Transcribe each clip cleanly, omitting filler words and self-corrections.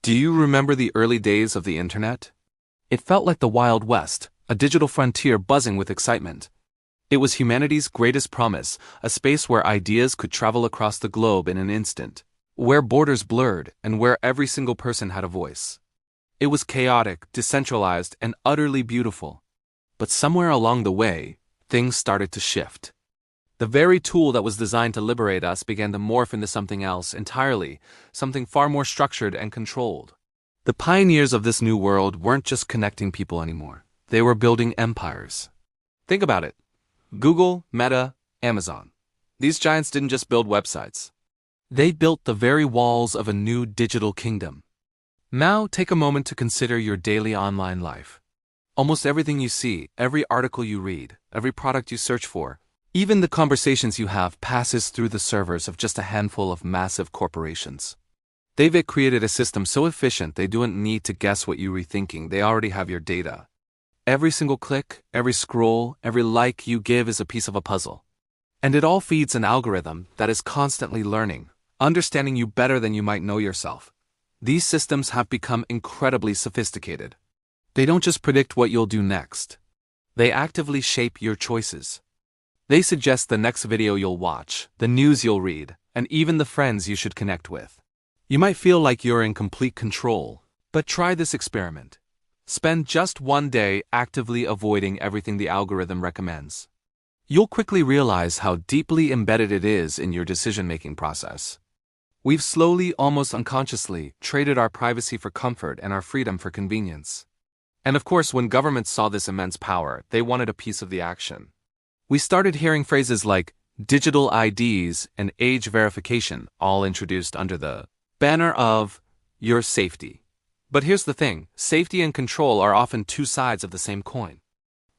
Do you remember the early days of the internet? It felt like the Wild West, a digital frontier buzzing with excitement. It was humanity's greatest promise, a space where ideas could travel across the globe in an instant, where borders blurred and where every single person had a voice. It was chaotic, decentralized, and utterly beautiful. But somewhere along the way, things started to shift. The very tool that was designed to liberate us began to morph into something else entirely, something far more structured and controlled. The pioneers of this new world weren't just connecting people anymore. They were building empires. Think about it. Google, Meta, Amazon. These giants didn't just build websites. They built the very walls of a new digital kingdom. Now, take a moment to consider your daily online life. Almost everything you see, every article you read, every product you search for, even the conversations you have passes through the servers of just a handful of massive corporations. They've created a system so efficient they don't need to guess what you're rethinking, they already have your data. Every single click, every scroll, every like you give is a piece of a puzzle. And it all feeds an algorithm that is constantly learning, understanding you better than you might know yourself. These systems have become incredibly sophisticated. They don't just predict what you'll do next. They actively shape your choices. They suggest the next video you'll watch, the news you'll read, and even the friends you should connect with. You might feel like you're in complete control, but try this experiment. Spend just one day actively avoiding everything the algorithm recommends. You'll quickly realize how deeply embedded it is in your decision-making process. We've slowly, almost unconsciously, traded our privacy for comfort and our freedom for convenience. And of course, when governments saw this immense power, they wanted a piece of the action. We started hearing phrases like digital IDs and age verification, all introduced under the banner of your safety. But here's the thing, safety and control are often two sides of the same coin.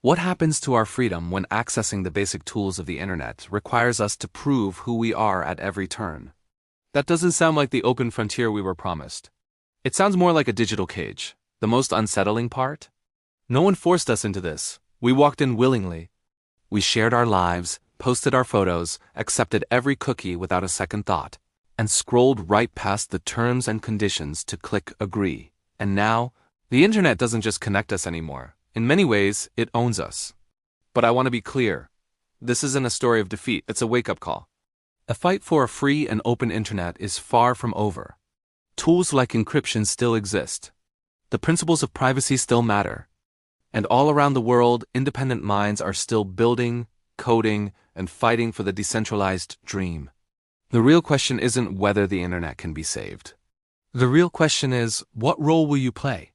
What happens to our freedom when accessing the basic tools of the internet requires us to prove who we are at every turn? That doesn't sound like the open frontier we were promised. It sounds more like a digital cage. The most unsettling part? No one forced us into this. We walked in willingly. We shared our lives, posted our photos, accepted every cookie without a second thought, and scrolled right past the terms and conditions to click agree. And now, the internet doesn't just connect us anymore. In many ways, it owns us. But I want to be clear. This isn't a story of defeat, it's a wake-up call. The fight for a free and open internet is far from over. Tools like encryption still exist. The principles of privacy still matter. And all around the world, independent minds are still building, coding, and fighting for the decentralized dream. The real question isn't whether the internet can be saved. The real question is, what role will you play?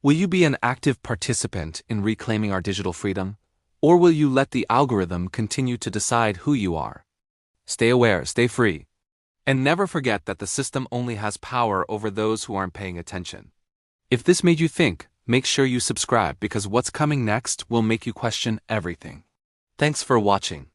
Will you be an active participant in reclaiming our digital freedom? Or will you let the algorithm continue to decide who you are? Stay aware, stay free. And never forget that the system only has power over those who aren't paying attention. If this made you think, make sure you subscribe because what's coming next will make you question everything. Thanks for watching.